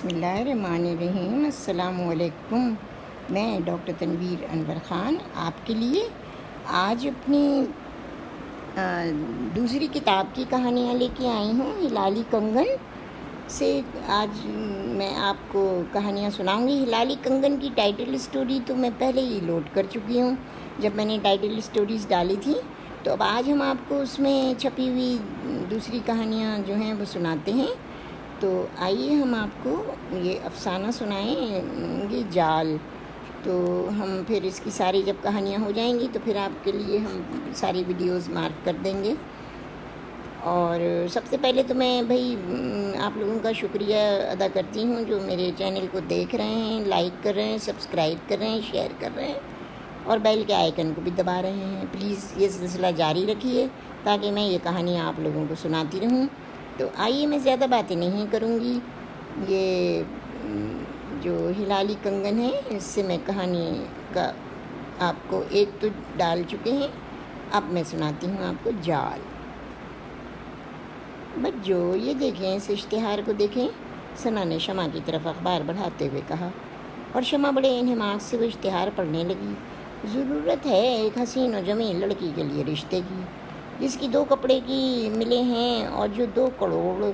بسم اللہ الرحمن الرحیم۔ السلام علیکم۔ میں ڈاکٹر تنویر انور خان آپ کے لیے آج اپنی دوسری کتاب کی کہانیاں لے کے آئی ہوں۔ ہلالی کنگن سے آج میں آپ کو کہانیاں سناؤں گی۔ ہلالی کنگن کی ٹائٹل سٹوری تو میں پہلے ہی لوڈ کر چکی ہوں جب میں نے ٹائٹل سٹوریز ڈالی تھی، تو اب آج ہم آپ کو اس میں چھپی ہوئی دوسری کہانیاں جو ہیں وہ سناتے ہیں۔ تو آئیے ہم آپ کو یہ افسانہ سنائیں گے، جال۔ تو ہم پھر اس کی ساری جب کہانیاں ہو جائیں گی تو پھر آپ کے لیے ہم ساری ویڈیوز مارک کر دیں گے۔ اور سب سے پہلے تو میں آپ لوگوں کا شکریہ ادا کرتی ہوں جو میرے چینل کو دیکھ رہے ہیں، لائک کر رہے ہیں، سبسکرائب کر رہے ہیں، شیئر کر رہے ہیں اور بیل کے آئیکن کو بھی دبا رہے ہیں۔ پلیز یہ سلسلہ جاری رکھیے تاکہ میں یہ کہانیاں آپ لوگوں کو سناتی رہوں۔ تو آئیے میں زیادہ باتیں نہیں کروں گی، یہ جو ہلالی کنگن ہے اس سے میں کہانی کا آپ کو ایک تو ڈال چکے ہیں، اب میں سناتی ہوں آپ کو جال۔ بچو یہ دیکھیں، اس اشتہار کو دیکھیں، ثنا نے شمع کی طرف اخبار بڑھاتے ہوئے کہا، اور شمع بڑے انہماک سے وہ اشتہار پڑھنے لگی۔ ضرورت ہے ایک حسین و جمیل لڑکی کے لیے رشتے کی، جس کی 2 کپڑے کی ملیں ہیں اور جو 2 کروڑ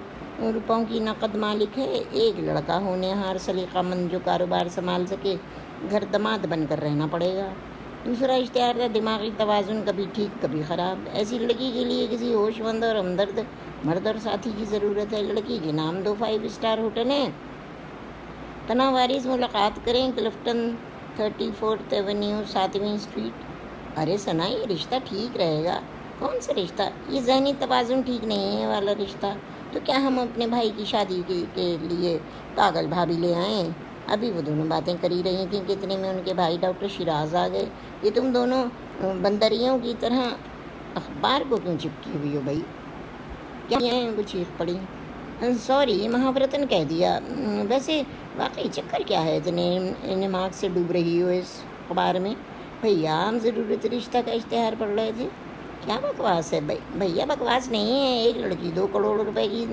روپوں کی نقد مالک ہے، ایک لڑکا ہونہار سلیقہ مند جو کاروبار سنبھال سکے، گھر دماد بن کر رہنا پڑے گا۔ دوسرا اشتہار تھا دماغی توازن کبھی ٹھیک کبھی خراب۔ ایسی لڑکی کے لیے کسی ہوش مند اور ہمدرد مرد اور ساتھی کی ضرورت ہے۔ لڑکی کے نام 2 5 اسٹار ہوٹل ہیں، تنہا وارث ملاقات کریں، کلفٹن 34 ایونیو 7ویں اسٹریٹ۔ ارے ثنا، یہ رشتہ ٹھیک رہے گا؟ کون سا رشتہ؟ یہ ذہنی توازن ٹھیک نہیں ہے والا رشتہ۔ تو کیا ہم اپنے بھائی کی شادی کے لیے پاگل بھابھی لے آئیں؟ ابھی وہ دونوں باتیں کری رہی تھیں کہ اتنے میں ان کے بھائی ڈاکٹر شیراز آ گئے۔ یہ تم دونوں بندریوں کی طرح اخبار کو کیوں چپکی ہوئی ہو بھائی؟ کیا ہیں؟ وہ چیخ پڑی۔ سوری، مہاورتن کہہ دیا۔ ویسے واقعی چکر کیا ہے اتنے انہماک سے ڈوب رہی ہو اس اخبار میں؟ بھیا ہم ضرورت رشتہ کا اشتہار پڑھ رہے تھے۔ کیا بکواس ہے بھیا؟ بکواس نہیں ہے، ایک لڑکی 2 کروڑ روپے کی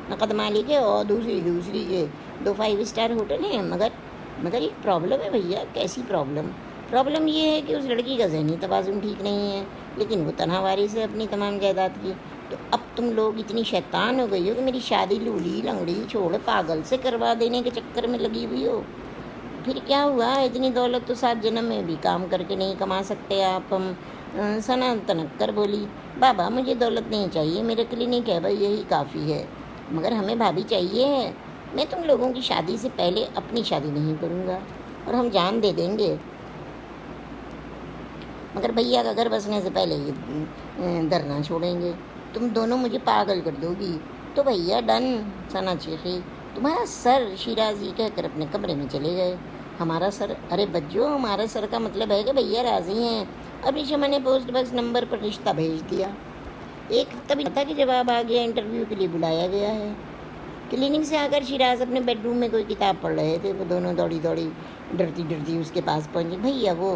نقد مالک ہے اور دوسری کے 2 5 اسٹار ہوٹل ہیں، مگر ایک پرابلم ہے بھیا۔ کیسی پرابلم؟ پرابلم یہ ہے کہ اس لڑکی کا ذہنی توازن ٹھیک نہیں ہے، لیکن وہ تنہا وارث ہے اپنی تمام جائیداد کی۔ تو اب تم لوگ اتنی شیطان ہو گئی ہو کہ میری شادی لولی لنگڑی چھوڑ پاگل سے کروا دینے کے چکر میں لگی ہوئی ہو۔ پھر کیا ہوا؟ اتنی دولت تو 7 جنم میں بھی کام کر کے نہیں کما سکتے آپ۔ ثنا تنک کر بولی، بابا مجھے دولت نہیں چاہیے، میرا کلینک ہے بھائی، یہی کافی ہے۔ مگر ہمیں بھابھی چاہیے ہے۔ میں تم لوگوں کی شادی سے پہلے اپنی شادی نہیں کروں گا اور ہم جان دے دیں گے، مگر بھیا کا گھر بسنے سے پہلے یہ در نہ چھوڑیں گے۔ تم دونوں مجھے پاگل کر دو گی تو بھیا ڈن۔ ثنا چیخی، تمہارا سر، شیرازی کہہ کر اپنے کمرے میں چلے گئے۔ ہمارا سر؟ ارے بجو، ہمارا سر کا مطلب ہے کہ بھیا راضی ہیں۔ ابھی شمع نے پوسٹ باکس نمبر پر رشتہ بھیج دیا۔ 1 ہفتہ بھی تھا کہ جواب آ گیا، انٹرویو کے لیے بلایا گیا ہے۔ کلینک سے آ کر شیراز اپنے بیڈ روم میں کوئی کتاب پڑھ رہے تھے۔ وہ دونوں دوڑی ڈرتی اس کے پاس پہنچی۔ بھیا وہ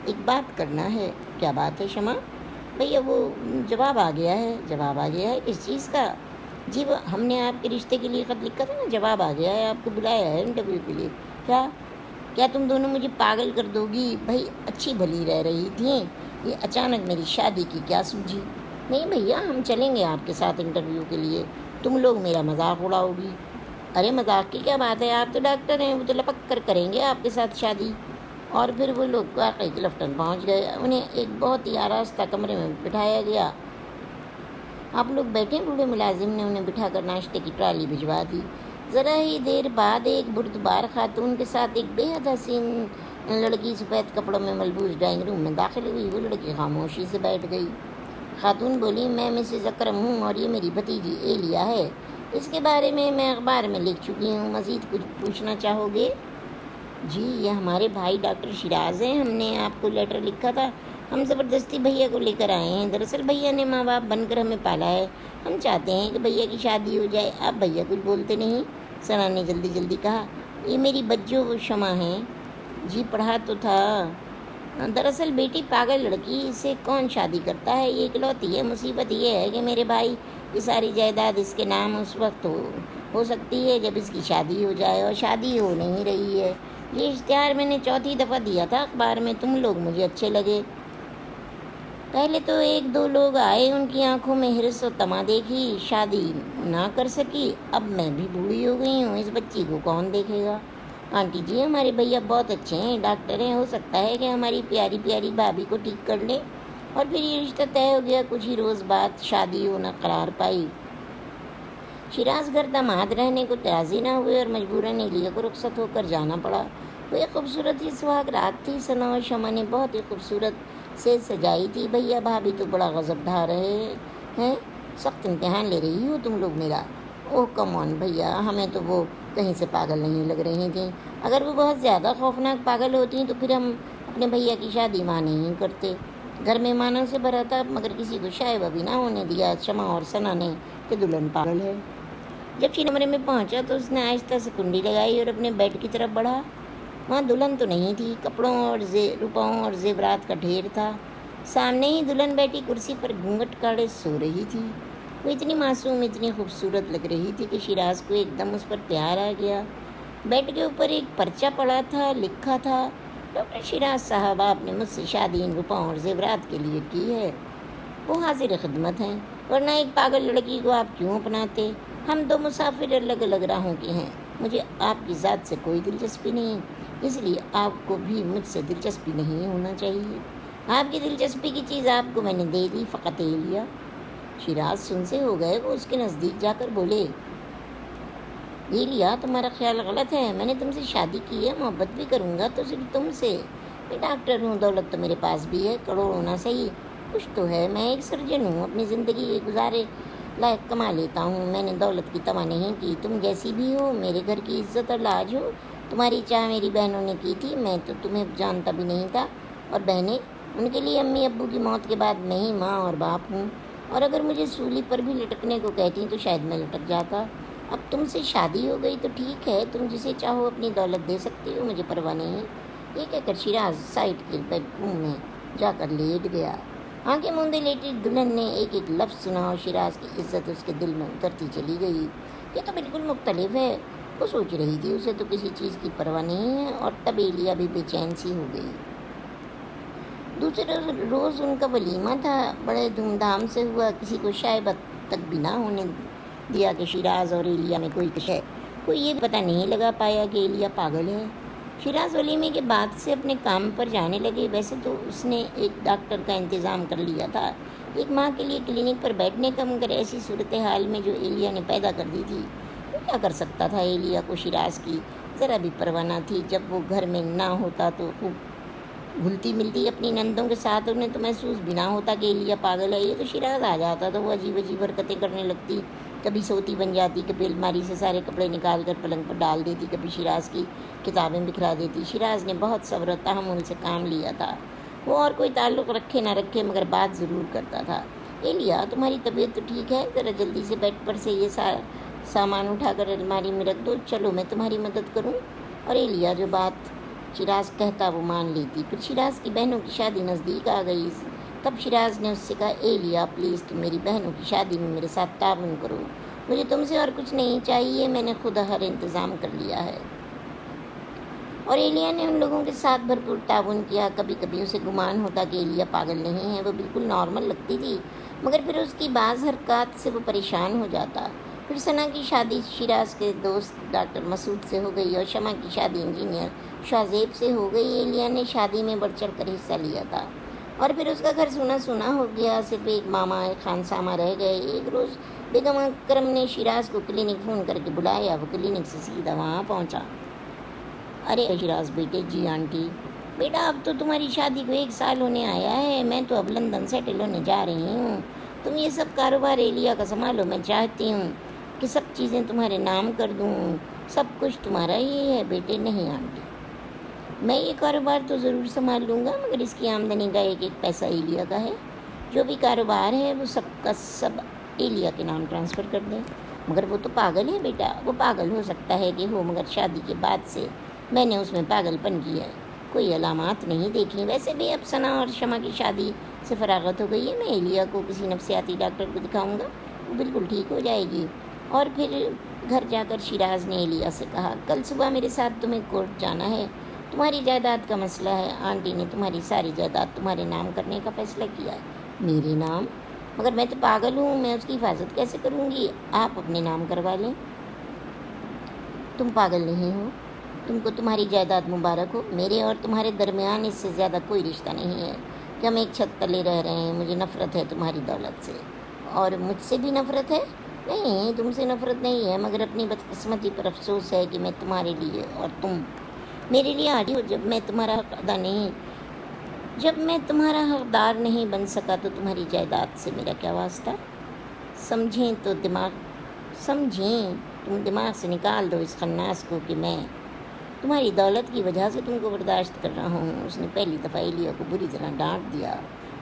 ایک بات کرنا ہے۔ کیا بات ہے شمع؟ بھیا وہ جواب آ گیا ہے۔ جواب آ گیا ہے؟ کس چیز کا؟ جی وہ ہم نے آپ کے رشتے کے لیے خط لکھا تھا نا، جواب آ گیا ہے، آپ کو بلایا ہے انٹرویو کے لیے۔ کیا تم دونوں مجھے پاگل کر دو گی؟ بھائی اچھی بھلی رہ رہی تھیں، یہ اچانک میری شادی کی کیا سوجھی؟ نہیں بھیا، ہم چلیں گے آپ کے ساتھ انٹرویو کے لیے، تم لوگ میرا مذاق اڑاؤ گی۔ ارے مذاق کی کیا بات ہے، آپ تو ڈاکٹر ہیں، وہ تو لپک کر کریں گے آپ کے ساتھ شادی۔ اور پھر وہ لوگ واقعی کلفٹن پہنچ گئے۔ انہیں ایک بہت ہی آراستہ کمرے میں بٹھایا گیا۔ آپ لوگ بیٹھیں۔ بوڑھے ملازم نے انہیں بٹھا کر ناشتے کی ٹرالی بھجوا دی۔ ذرا ہی دیر بعد ایک بردبار خاتون کے ساتھ ایک بے حد حسین لڑکی سفید کپڑوں میں ملبوس ڈرائنگ روم میں داخل ہوئی۔ وہ لڑکی خاموشی سے بیٹھ گئی۔ خاتون بولی، میں مسز اکرم ہوں اور یہ میری بھتیجی ایلیا ہے۔ اس کے بارے میں اخبار میں لکھ چکی ہوں، مزید کچھ پوچھنا چاہو گے؟ جی، یہ ہمارے بھائی ڈاکٹر شیراز ہیں، ہم نے آپ کو لیٹر لکھا تھا، ہم زبردستی بھیا کو لے کر آئے ہیں۔ دراصل بھیا نے ماں باپ بن کر ہمیں پالا ہے، ہم چاہتے ہیں کہ بھیا کی شادی ہو جائے۔ آپ بھیا کچھ بولتے نہیں؟ ثنا نے جلدی کہا، یہ میری بجو شمع ہیں۔ جی پڑھا تو تھا۔ دراصل بیٹی پاگل لڑکی، اسے کون شادی کرتا ہے، یہ اکلوتی ہے۔ مصیبت یہ ہے کہ میرے بھائی کی ساری جائیداد اس کے نام اس وقت ہو سکتی ہے جب اس کی شادی ہو جائے، اور شادی ہو نہیں رہی ہے۔ یہ اشتہار میں نے چوتھی دفعہ دیا تھا اخبار میں، تم لوگ مجھے اچھے لگے۔ پہلے تو ایک دو لوگ آئے، ان کی آنکھوں میں حرص و طمع دیکھی، شادی نہ کر سکی۔ اب میں بھی بوڑھی ہو گئی ہوں، اس بچی کو کون دیکھے گا؟ آنٹی جی ہمارے بھیا بہت اچھے ہیں، ڈاکٹر ہیں، ہو سکتا ہے کہ ہماری پیاری پیاری بھابھی کو ٹھیک کر لیں۔ اور پھر یہ رشتہ طے ہو گیا۔ کچھ ہی روز بعد شادی ہونا قرار پائی۔ شیراز گھر داماد رہنے کو راضی نہ ہوئے اور مجبوراً ایلیا کو رخصت ہو کر جانا پڑا۔ وہ ایک خوبصورت ہی سہاگ رات تھی۔ ثنا اور شمع نے بہت ہی خوبصورت سے سجائی تھی۔ بھیا بھابھی تو بڑا غضب ڈھا رہے ہیں، سخت امتحان لے رہی ہو تم لوگ میرا۔ اوہ کم آن بھیا، ہمیں تو وہ کہیں سے پاگل نہیں لگ رہی تھیں۔ اگر وہ بہت زیادہ خوفناک پاگل ہوتی تو پھر ہم اپنے بھیا کی شادی وہاں نہیں کرتے۔ گھر مہمانوں سے بھرا تھا، مگر کسی کو شائبہ بھی نہ ہونے دیا شمع اور ثنا نے کہ دلہن پاگل ہے۔ جب کمرے میں پہنچا تو اس نے آہستہ سے کنڈی لگائی اور اپنے بیڈ کی طرف بڑھا۔ وہاں دلہن تو نہیں تھی، کپڑوں اور روپوں اور زیورات کا ڈھیر تھا۔ سامنے ہی دلہن بیٹھی کرسی پر گھونگھٹ کاڑے سو رہی تھی۔ وہ اتنی معصوم، اتنی خوبصورت لگ رہی تھی کہ شیراز کو ایک دم اس پر پیار آ گیا۔ بیڈ کے اوپر ایک پرچہ پڑا تھا، لکھا تھا، ڈاکٹر شیراز صاحب، آپ نے مجھ سے شادی ان روپوں اور زیورات کے لیے کی ہے، وہ حاضر خدمت ہیں، ورنہ ایک پاگل لڑکی کو آپ کیوں اپناتے؟ ہم دو مسافر الگ الگ راہوں کے ہیں، مجھے آپ کی ذات سے کوئی دلچسپی نہیں، اس لیے آپ کو بھی مجھ سے دلچسپی نہیں ہونا چاہیے۔ آپ کی دلچسپی کی چیز آپ کو میں نے دے دی، فقط ایلیا۔ شیراز سن سے ہو گئے۔ وہ اس کے نزدیک جا کر بولے، ایلیا تمہارا خیال غلط ہے، میں نے تم سے شادی کی ہے، محبت بھی کروں گا تو صرف تم سے۔ میں ڈاکٹر ہوں، دولت تو میرے پاس بھی ہے، کروڑوں نہ صحیح کچھ تو ہے، میں ایک سرجن ہوں، اپنی زندگی کے گزارے لائق کما لیتا ہوں، میں نے دولت کی طمع نہیں کی۔ تم جیسی بھی ہو، میرے گھر کی عزت اور لاج ہو، تمہاری چاہ میری بہنوں نے کی تھی، میں تو تمہیں جانتا بھی نہیں تھا، اور بہنیں، ان کے لیے امی ابو کی موت کے بعد میں ہی ماں اور باپ ہوں، اور اگر مجھے سولی پر بھی لٹکنے کو کہتی تو شاید میں لٹک جاتا۔ اب تم سے شادی ہو گئی تو ٹھیک ہے، تم جسے چاہو اپنی دولت دے سکتی ہو، مجھے پرواہ نہیں۔ یہ کہہ کر شیراز سائڈ کے بیڈ روم میں جا کر لیٹ گیا۔ آنکھیں موندے لیٹی دلہن نے ایک ایک لفظ سنا اور شیراز کی عزت اس کے دل میں اترتی چلی گئی۔ یہ تو بالکل مختلف ہے، وہ سوچ رہی تھی، اسے تو کسی چیز کی پرواہ نہیں ہے، اور تب ایلیا بھی بے چین سی ہو گئی۔ دوسرے روز ان کا ولیمہ تھا، بڑے دھوم دھام سے ہوا، کسی کو شائبہ تک بھی نہ ہونے دیا کہ شیراز اور ایلیا میں کوئی کش ہے۔ کوئی یہ پتہ نہیں لگا پایا کہ ایلیا پاگل ہے۔ شیراز ولیمے کے بعد سے اپنے کام پر جانے لگے۔ ویسے تو اس نے ایک ڈاکٹر کا انتظام کر لیا تھا، ایک ماہ کے لیے کلینک پر بیٹھنے کا، مگر ایسی صورتحال میں جو ایلیا نے پیدا کر دی تھی، وہ کیا کر سکتا تھا؟ ایلیا کو شیراز کی ذرا بھی پرواہ نہ تھی۔ جب وہ گھر میں نہ ہوتا تو خوب گھلتی ملتی اپنی نندوں کے ساتھ، انہیں تو محسوس بھی نہ ہوتا کہ ایلیا پاگل ہے۔ یہ تو شیراز آ جاتا تو وہ عجیب عجیب حرکتیں کرنے لگتی، کبھی سوتی بن جاتی، کبھی الماری سے سارے کپڑے نکال کر پلنگ پر ڈال دیتی، کبھی شیراز کی کتابیں بکھرا دیتی۔ شیراز نے بہت صبر و تحمل سے کام لیا تھا، وہ اور کوئی تعلق رکھے نہ رکھے مگر بات ضرور کرتا تھا۔ ایلیا تمہاری طبیعت تو ٹھیک ہے، ذرا جلدی سے بیڈ پر سے یہ سامان اٹھا کر الماری میں رکھ دو، چلو میں تمہاری مدد کروں۔ اور ایلیا جو بات شیراز کہتا وہ مان لیتی۔ پھر شیراز کی بہنوں کی شادی نزدیک آ گئی، تب شیراز نے اس سے کہا، ایلیا پلیز تم میری بہنوں کی شادی میں میرے ساتھ تعاون کرو، مجھے تم سے اور کچھ نہیں چاہیے، میں نے خود ہر انتظام کر لیا ہے۔ اور ایلیا نے ان لوگوں کے ساتھ بھرپور تعاون کیا۔ کبھی کبھی اسے گمان ہوتا کہ ایلیا پاگل نہیں ہے، وہ بالکل نارمل لگتی تھی، مگر پھر اس کی بعض حرکات سے وہ پریشان ہو جاتا۔ پھر ثنا کی شادی شیراز کے دوست ڈاکٹر مسعود سے ہو گئی اور شمع کی شادی انجینئر شاہزیب سے ہو گئی۔ ایلیا نے شادی میں بڑھ چڑھ کر حصہ لیا تھا، اور پھر اس کا گھر سونا سونا ہو گیا، صرف ایک ماما ایک خانسامہ رہ گئے۔ ایک روز بیگم اکرم نے شیراز کو کلینک فون کر کے بلایا، وہ کلینک سے سیدھا وہاں پہنچا۔ ارے شیراز بیٹے، جی آنٹی، بیٹا اب تو تمہاری شادی کو 1 سال ہونے آیا ہے، میں تو اب لندن سیٹل ہونے جا رہی ہوں، تم یہ سب کاروبار ایلیا کا سنبھالو، میں چاہتی ہوں کہ سب چیزیں تمہارے نام کر دوں، سب کچھ تمہارا ہی ہے بیٹے۔ نہیں آنٹی، میں یہ کاروبار تو ضرور سنبھال لوں گا، مگر اس کی آمدنی کا ایک ایک پیسہ ایلیا کا ہے، جو بھی کاروبار ہے وہ سب کا سب ایلیا کے نام ٹرانسفر کر دیں۔ مگر وہ تو پاگل ہے بیٹا، وہ پاگل ہو سکتا ہے کہ ہو، مگر شادی کے بعد سے میں نے اس میں پاگل پن کیا ہے، کوئی علامات نہیں دیکھی۔ ویسے بھی اب ثنا اور شمع کی شادی سے فراغت ہو گئی ہے، میں ایلیا کو کسی نفسیاتی ڈاکٹر کو دکھاؤں گا، وہ بالکل ٹھیک ہو جائے گی۔ اور پھر گھر جا کر شیراز نے ایلیا سے کہا، کل صبح میرے ساتھ تمہیں کورٹ جانا ہے، تمہاری جائیداد کا مسئلہ ہے، آنٹی نے تمہاری ساری جائیداد تمہارے نام کرنے کا فیصلہ کیا ہے۔ میرے نام؟ مگر میں تو پاگل ہوں، میں اس کی حفاظت کیسے کروں گی؟ آپ اپنے نام کروا لیں۔ تم پاگل نہیں ہو، تم کو تمہاری جائیداد مبارک ہو، میرے اور تمہارے درمیان اس سے زیادہ کوئی رشتہ نہیں ہے کہ ہم ایک چھت تلے رہ رہے ہیں۔ مجھے نفرت ہے تمہاری دولت سے۔ اور مجھ سے بھی نفرت ہے؟ نہیں، تم سے نفرت نہیں ہے، مگر اپنی بدقسمتی پر افسوس ہے کہ میں تمہارے لیے اور تم میرے لیے آڑی ہو۔ جب میں تمہارا حقدار نہیں بن سکا تو تمہاری جائیداد سے میرا کیا واسطہ؟ سمجھیں تم دماغ سے نکال دو اس خناس کو کہ میں تمہاری دولت کی وجہ سے تم کو برداشت کر رہا ہوں۔ اس نے پہلی دفعہ ایلیا کو بری طرح ڈانٹ دیا،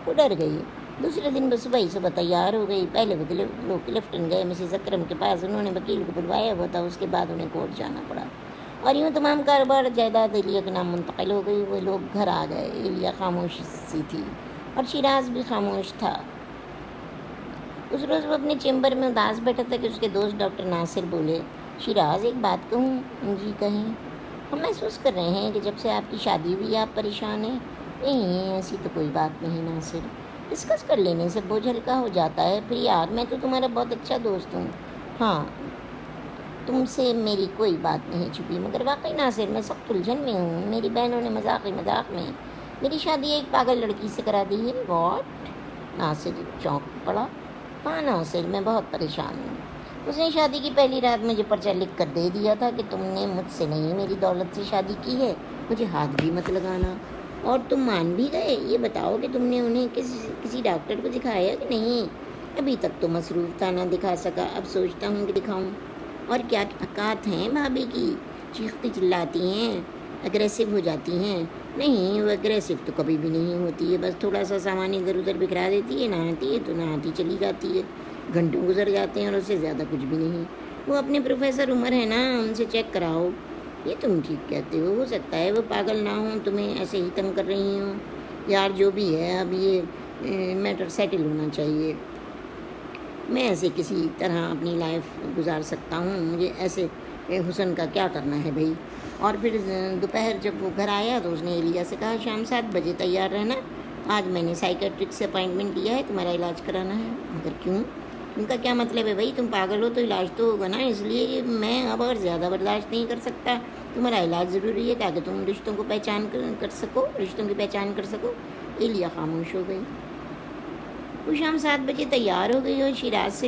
وہ ڈر گئی۔ دوسرے دن صبح تیار ہو گئی۔ پہلے وہ لوگ کلفٹن گئے مسز اکرم کے پاس، انہوں نے وکیل کو بلوایا ہوا تھا، اس کے بعد انہیں کورٹ جانا پڑا، اور یوں تمام کاروبار جائیداد ایلیا کے نام منتقل ہو گئی۔ وہ لوگ گھر آ گئے، ایلیا خاموش سی تھی اور شیراز بھی خاموش تھا۔ اس روز وہ اپنے چیمبر میں اداس بیٹھا تھا کہ اس کے دوست ڈاکٹر ناصر بولے، شیراز ایک بات کہوں؟ جی کہیں۔ ہم محسوس کر رہے ہیں کہ جب سے آپ کی شادی ہوئی آپ پریشان ہیں۔ نہیں، ایسی تو کوئی بات نہیں ناصر، ڈسکس کر لینے سے بوجھ ہلکا ہو جاتا ہے۔ پھر یار میں تو تمہارا بہت اچھا دوست ہوں، ہاں تم سے میری کوئی بات نہیں چھپی، مگر واقعی ناصر میں سخت الجھن میں ہوں۔ میری بہنوں نے مذاق میں میری شادی ایک پاگل لڑکی سے کرا دی ہے۔ واٹ؟ ناصر چونک پڑا۔ ہاں ناصر، میں بہت پریشان ہوں۔ اس نے شادی کی پہلی رات مجھے پرچہ لکھ کر دے دیا تھا کہ تم نے مجھ سے نہیں میری دولت سے شادی کی ہے، مجھے ہاتھ بھی مت لگانا۔ اور تم مان بھی گئے؟ یہ بتاؤ کہ تم نے انہیں کسی ڈاکٹر کو دکھایا کہ نہیں؟ ابھی تک تو مصروف تھا، نہ دکھا سکا، اب سوچتا ہوں کہ دکھاؤں۔ اور کیا حرکات ہیں بھابھی کی، چیختی چلاتی ہیں، اگریسو ہو جاتی ہیں؟ نہیں، وہ اگریسو تو کبھی بھی نہیں ہوتی ہے، بس تھوڑا سا سامان ادھر ادھر بکھرا دیتی ہے، نہاتی ہے تو نہاتی چلی جاتی ہے، گھنٹوں گزر جاتے ہیں اور اس سے زیادہ کچھ بھی نہیں۔ وہ اپنے پروفیسر عمر ہے نا، ان سے چیک کراؤ۔ یہ تم ٹھیک کہتے ہو سکتا ہے وہ پاگل نہ ہوں، تمہیں ایسے ہی تنگ کر رہی ہوں۔ یار جو بھی ہے، اب یہ میٹر سیٹل ہونا چاہیے۔ میں ایسے کسی طرح اپنی لائف گزار سکتا ہوں، مجھے ایسے حسن کا کیا کرنا ہے بھائی۔ اور پھر دوپہر جب وہ گھر آیا تو اس نے ایلیا سے کہا، شام 7 بجے تیار رہنا، آج میں نے سائیکیٹرک سے اپائنٹمنٹ لیا ہے، تمہارا علاج کرانا ہے۔ مگر کیوں؟ ان کا کیا مطلب ہے بھائی؟ تم پاگل ہو تو علاج تو ہوگا نا، اس لیے میں اب اور زیادہ برداشت نہیں کر سکتا، تمہارا علاج ضروری ہے تاکہ تم رشتوں کی پہچان کر سکو۔ ایلیا خاموش ہو گئی۔ وہ شام 7 بجے تیار ہو گئی اور شیراز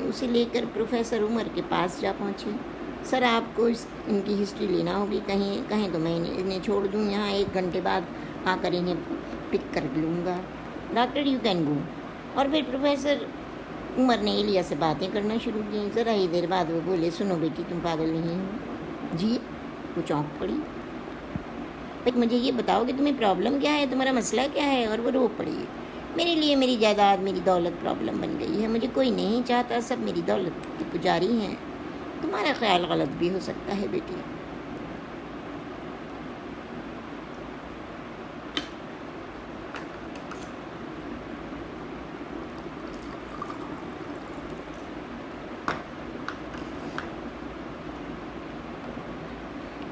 اسے لے کر پروفیسر عمر کے پاس جا پہنچی۔ سر آپ کو ان کی ہسٹری لینا ہوگی، کہیں تو میں انہیں چھوڑ دوں یہاں، 1 گھنٹے بعد آ کر انہیں پک کر لوں گا۔ Doctor you can go. اور پھر پروفیسر عمر نے ایلیا سے باتیں کرنا شروع کی۔ ذرا ہی دیر بعد وہ بولے، سنو بیٹی، تم پاگل نہیں ہو؟ جی؟ وہ چونک پڑی۔ مجھے یہ بتاؤ کہ تمہیں پرابلم کیا ہے، تمہارا مسئلہ کیا ہے؟ اور وہ رو پڑی۔ میرے لیے میری جائیداد، میری دولت پرابلم بن گئی ہے، مجھے کوئی نہیں چاہتا، سب میری دولت کی پجاری ہیں۔ تمہارا خیال غلط بھی ہو سکتا ہے بیٹی۔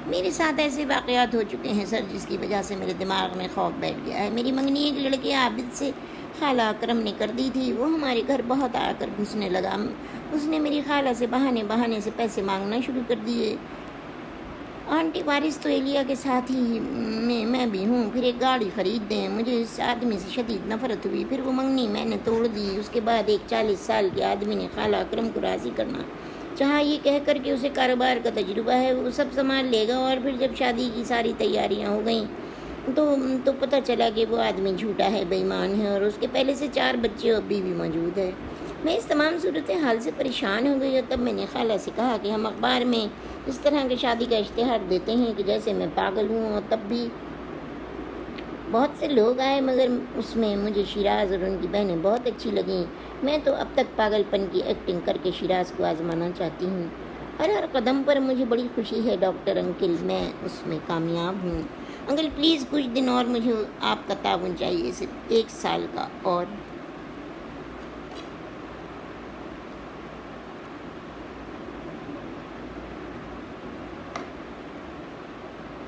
میرے ساتھ ایسے واقعات ہو چکے ہیں سر، جس کی وجہ سے میرے دماغ میں خوف بیٹھ گیا ہے۔ میری منگنی ایک لڑکے عابد سے خالہ اکرم نے کر دی تھی، وہ ہمارے گھر بہت آ کر گھسنے لگا، اس نے میری خالہ سے بہانے سے پیسے مانگنا شروع کر دیے۔ آنٹی وارث تو ایلیا کے ساتھ ہی میں بھی ہوں، پھر ایک گاڑی خرید دیں، مجھے اس آدمی سے شدید نفرت ہوئی، پھر وہ منگنی میں نے توڑ دی۔ اس کے بعد ایک 40 سال کے آدمی نے خالہ اکرم کو راضی کرنا چاہا، یہ کہہ کر کہ اسے کاروبار کا تجربہ ہے، وہ سب سنبھال لے گا۔ اور پھر جب شادی کی ساری تیاریاں ہو گئیں تو پتہ چلا کہ وہ آدمی جھوٹا ہے، بے ایمان ہے، اور اس کے پہلے سے 4 بچے ابھی بھی موجود ہے۔ میں اس تمام صورتحال سے پریشان ہو گئی، اور تب میں نے خالہ سے کہا کہ ہم اخبار میں اس طرح کی شادی کا اشتہار دیتے ہیں کہ جیسے میں پاگل ہوں، اور تب بھی بہت سے لوگ آئے، مگر اس میں مجھے شیراز اور ان کی بہنیں بہت اچھی لگیں۔ میں تو اب تک پاگل پن کی ایکٹنگ کر کے شیراز کو آزمانا چاہتی ہوں۔ ہر قدم پر مجھے بڑی خوشی ہے ڈاکٹر انکل، میں اس میں کامیاب ہوں۔ انکل پلیز کچھ دن اور مجھے آپ کا تعاون چاہیے، صرف 1 سال کا اور۔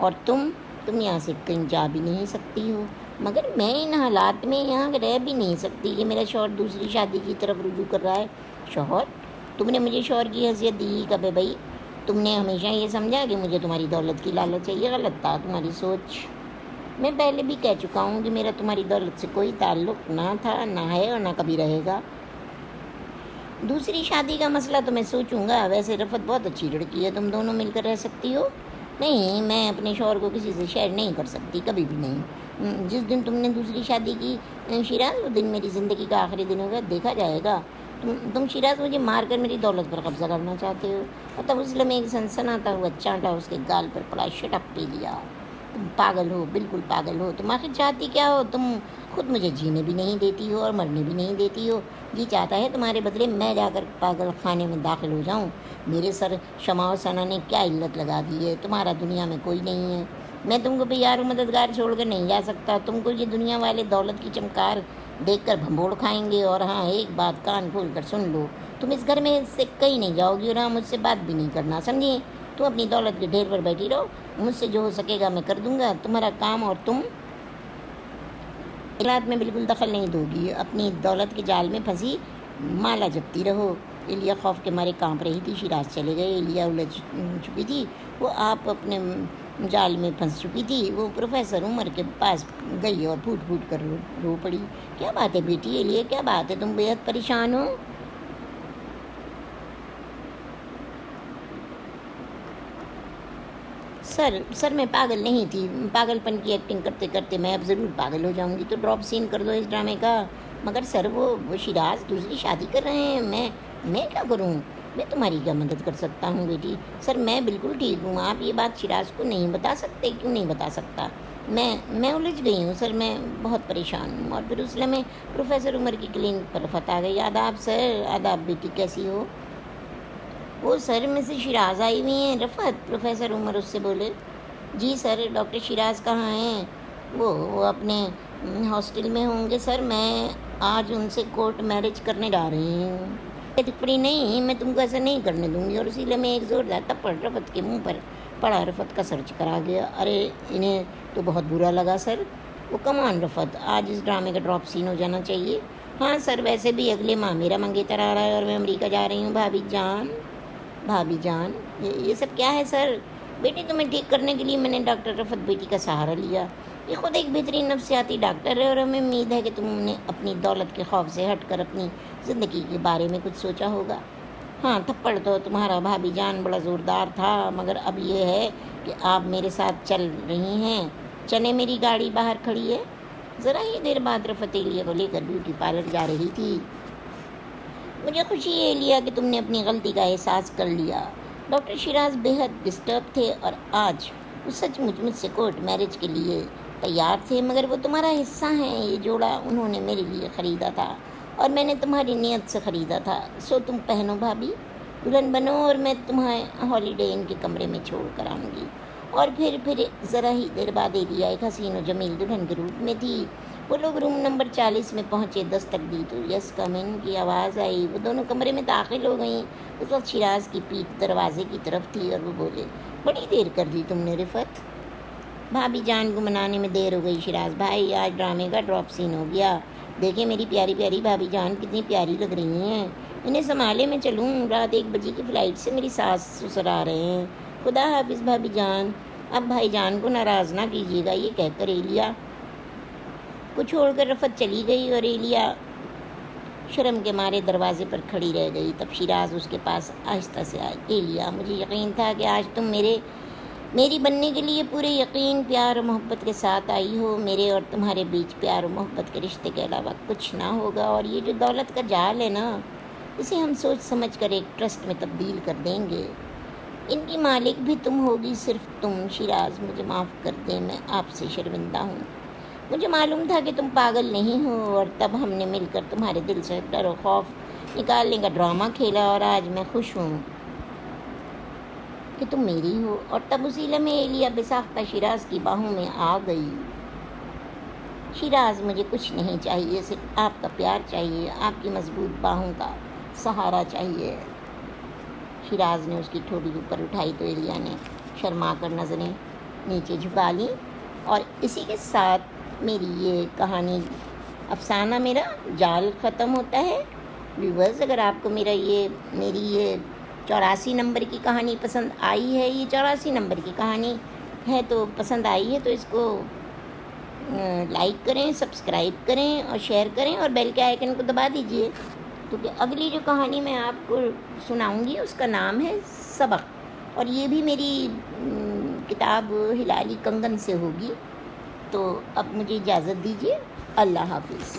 اور تم یہاں سے کہیں جا بھی نہیں سکتی ہو، مگر میں ان حالات میں یہاں رہ بھی نہیں سکتی کہ میرا شوہر دوسری شادی کی طرف رجوع کر رہا ہے۔ شوہر؟ تم نے مجھے شوہر کی حیثیت دی ہی کب ہے بھائی؟ تم نے ہمیشہ یہ سمجھا کہ مجھے تمہاری دولت کی لالچ ہے، یہ غلط تھا تمہاری سوچ۔ میں پہلے بھی کہہ چکا ہوں کہ میرا تمہاری دولت سے کوئی تعلق نہ تھا، نہ ہے اور نہ کبھی رہے گا۔ دوسری شادی کا مسئلہ تو میں سوچوں گا، ویسے رفعت بہت اچھی لڑکی ہے، تم دونوں مل کر رہ سکتی ہو۔ نہیں، میں اپنے شوہر کو کسی سے شیئر نہیں کر سکتی، کبھی بھی نہیں۔ جس دن تم نے دوسری شادی کی شیراز، وہ دن میری زندگی کا آخری دن ہوگا، دیکھا جائے گا۔ تم شیراز مجھے مار کر میری دولت پر قبضہ کرنا چاہتے ہو۔ اور تب اس لمحے ایک سنسناتا ہوا چانٹا اس کے گال پر پڑا، شٹپ پی لیا۔ تم پاگل ہو، بالکل پاگل ہو۔ تم آخر چاہتی کیا ہو؟ تم خود مجھے جینے بھی نہیں دیتی ہو اور مرنے بھی نہیں دیتی ہو۔ جی چاہتا ہے تمہارے بدلے میں جا کر پاگل خانے میں داخل ہو جاؤں۔ میرے سر شمع و ثنا نے کیا علت لگا دی ہے؟ تمہارا دنیا میں کوئی نہیں ہے، میں تم کو یار و مددگار چھوڑ کر نہیں جا سکتا۔ تم کو یہ دنیا والے دولت کی چمکار دیکھ کر بھنبوڑ کھائیں گے۔ اور ہاں، ایک بات کان کھول کر سن لو، تم اس گھر میں سے کہیں نہیں جاؤ گی اور ہاں مجھ سے بات بھی نہیں کرنا، سمجھی؟ تم اپنی دولت کے ڈھیر پر بیٹھی رہو، مجھ سے جو ہو سکے گا میں کر دوں گا، تمہارا کام اور تم حالات میں بالکل دخل نہیں دو گی۔ اپنی دولت کے جال میں پھنسی مالا جپتی رہو۔ ایلیا خوف کے مارے کانپ رہی تھی۔ شیراز چلے گئے، ایلیا الجھ چکی تھی، وہ آپ اپنے جال میں پھنس چکی تھی۔ وہ پروفیسر عمر کے پاس گئی اور پھوٹ پھوٹ کر رو پڑی۔ کیا بات ہے بیٹی ایلیا، کیا بات ہے؟ تم بے حد پریشان ہو؟ سر میں پاگل نہیں تھی، پاگل پن کی ایکٹنگ کرتے کرتے میں اب ضرور پاگل ہو جاؤں گی، تو ڈراپ سین کر دو اس ڈرامے کا۔ مگر سر وہ شیراز دوسری شادی کر رہے ہیں، میں کیا کروں؟ میں تمہاری کیا مدد کر سکتا ہوں بیٹی؟ سر میں بالکل ٹھیک ہوں، آپ یہ بات شیراز کو نہیں بتا سکتے؟ کیوں نہیں بتا سکتا؟ میں الجھ گئی ہوں سر، میں بہت پریشان ہوں۔ اور پھر اس لمحے پروفیسر عمر کی کلینک پر رفعت آ گئی۔ آداب سر۔ آداب بیٹی، کیسی ہو؟ وہ سر میں سے شیراز آئی ہوئی ہیں رفعت، پروفیسر عمر اس سے بولے۔ جی سر، ڈاکٹر شیراز کہاں ہیں؟ وہ اپنے ہاسٹل میں ہوں گے سر، میں آج ان سے کورٹ میرج کرنے جا رہی ہوں۔ ٹپڑی نہیں، میں تم کو ایسا نہیں کرنے دوں گی۔ اور اسی لیے میں ایک زوردار تھپڑ رفعت کے منہ پر پڑا، رفعت کا سر چکرا گیا۔ ارے انہیں تو بہت برا لگا سر۔ وہ کمان رفعت، آج اس ڈرامے کا ڈراپ سین ہو جانا چاہیے۔ ہاں سر، ویسے بھی اگلے ماہ میرا منگیتر آ رہا ہے اور میں امریکہ جا رہی ہوں۔ بھابھی جان یہ سب کیا ہے سر؟ بیٹی تمہیں ٹھیک کرنے کے لیے میں نے ڈاکٹر رفعت بیٹی کا سہارا لیا۔ یہ خود ایک بہترین نفسیاتی ڈاکٹر ہے اور ہمیں امید ہے کہ تم نے اپنی دولت کے خوف سے ہٹ کر اپنی زندگی کے بارے میں کچھ سوچا ہوگا۔ ہاں، تھپڑ تو تمہارا بھابھی جان بڑا زوردار تھا، مگر اب یہ ہے کہ آپ میرے ساتھ چل رہی ہیں۔ چلے، میری گاڑی باہر کھڑی ہے۔ ذرا ہی دیر بعد رفعت ایلیا کو لے کر بیوٹی پارلر جا رہی تھی۔ مجھے خوشی ہے ایلیا کہ تم نے اپنی غلطی کا احساس کر لیا۔ ڈاکٹر شیراز بے حد ڈسٹرب تھے اور آج وہ سچ مجھ سے کورٹ میرج کے لیے تیار تھے، مگر وہ تمہارا حصہ ہیں۔ یہ جوڑا انہوں نے میرے لیے خریدا تھا اور میں نے تمہاری نیت سے خریدا تھا، سو تم پہنو بھابھی، دلہن بنو اور میں تمہیں ہالیڈے ان کے کمرے میں چھوڑ کر آؤں گی۔ اور پھر ذرا ہی دیر بعد ایلیا ایک حسین و جمیل دلہن کے روپ میں تھی۔ وہ لوگ روم نمبر 40 میں پہنچے، دستک دی تو یس کم ان کی آواز آئی۔ وہ دونوں کمرے میں داخل ہو گئیں۔ اس وقت شیراز کی پیٹھ دروازے کی طرف تھی اور وہ بولے، بڑی دیر کر دی تم نے رفعت۔ بھابھی جان کو منانے میں دیر ہو گئی شیراز بھائی، آج ڈرامے کا ڈراپ سین ہو گیا۔ دیکھیں میری پیاری پیاری بھابھی جان کتنی پیاری لگ رہی ہیں، انہیں سنبھالے میں چلوں، رات 1 بجے کی فلائٹ سے میری ساس سسر آ رہے ہیں۔ خدا حافظ بھابھی جان۔ اب بھائی جان کو ناراض نہ کیجیے گا، یہ کہہ کر ایلیا کو چھوڑ کر رفعت چلی گئی اور ایلیا شرم کے مارے دروازے پر کھڑی رہ گئی۔ تب شیراز اس کے پاس آہستہ سے آئی۔ ایلیا، مجھے یقین تھا کہ آج تم میری بننے کے لیے پورے یقین، پیار و محبت کے ساتھ آئی ہو۔ میرے اور تمہارے بیچ پیار و محبت کے رشتے کے علاوہ کچھ نہ ہوگا، اور یہ جو دولت کا جال ہے نا، اسے ہم سوچ سمجھ کر ایک ٹرسٹ میں تبدیل کر دیں گے۔ ان کی مالک بھی تم ہوگی، صرف تم۔ شیراز، مجھے معاف کر دیں، میں آپ سے شرمندہ ہوں۔ مجھے معلوم تھا کہ تم پاگل نہیں ہو، اور تب ہم نے مل کر تمہارے دل سے ڈر و خوف نکالنے کا ڈرامہ کھیلا، اور آج میں خوش ہوں کہ تم میری ہو۔ اور تب اسی لمحے ایلیا بے ساختہ شیراز کی باہوں میں آ گئی۔ شیراز، مجھے کچھ نہیں چاہیے، صرف آپ کا پیار چاہیے، آپ کی مضبوط باہوں کا سہارا چاہیے۔ شیراز نے اس کی ٹھوڑی اوپر اٹھائی تو ایلیا نے شرما کر نظریں نیچے جھکا لیں. اور اسی کے ساتھ میری یہ کہانی افسانہ میرا جال ختم ہوتا ہے. ویورز، اگر آپ کو میری یہ 84 نمبر کی کہانی پسند آئی ہے، یہ 84 نمبر کی کہانی ہے تو پسند آئی ہے تو اس کو لائک کریں، سبسکرائب کریں اور شیئر کریں اور بیل کے آئیکن کو دبا دیجئے. کیونکہ اگلی جو کہانی میں آپ کو سناؤں گی اس کا نام ہے سبق، اور یہ بھی میری کتاب ہلالی کنگن سے ہوگی. تو اب مجھے اجازت دیجیے. اللہ حافظ.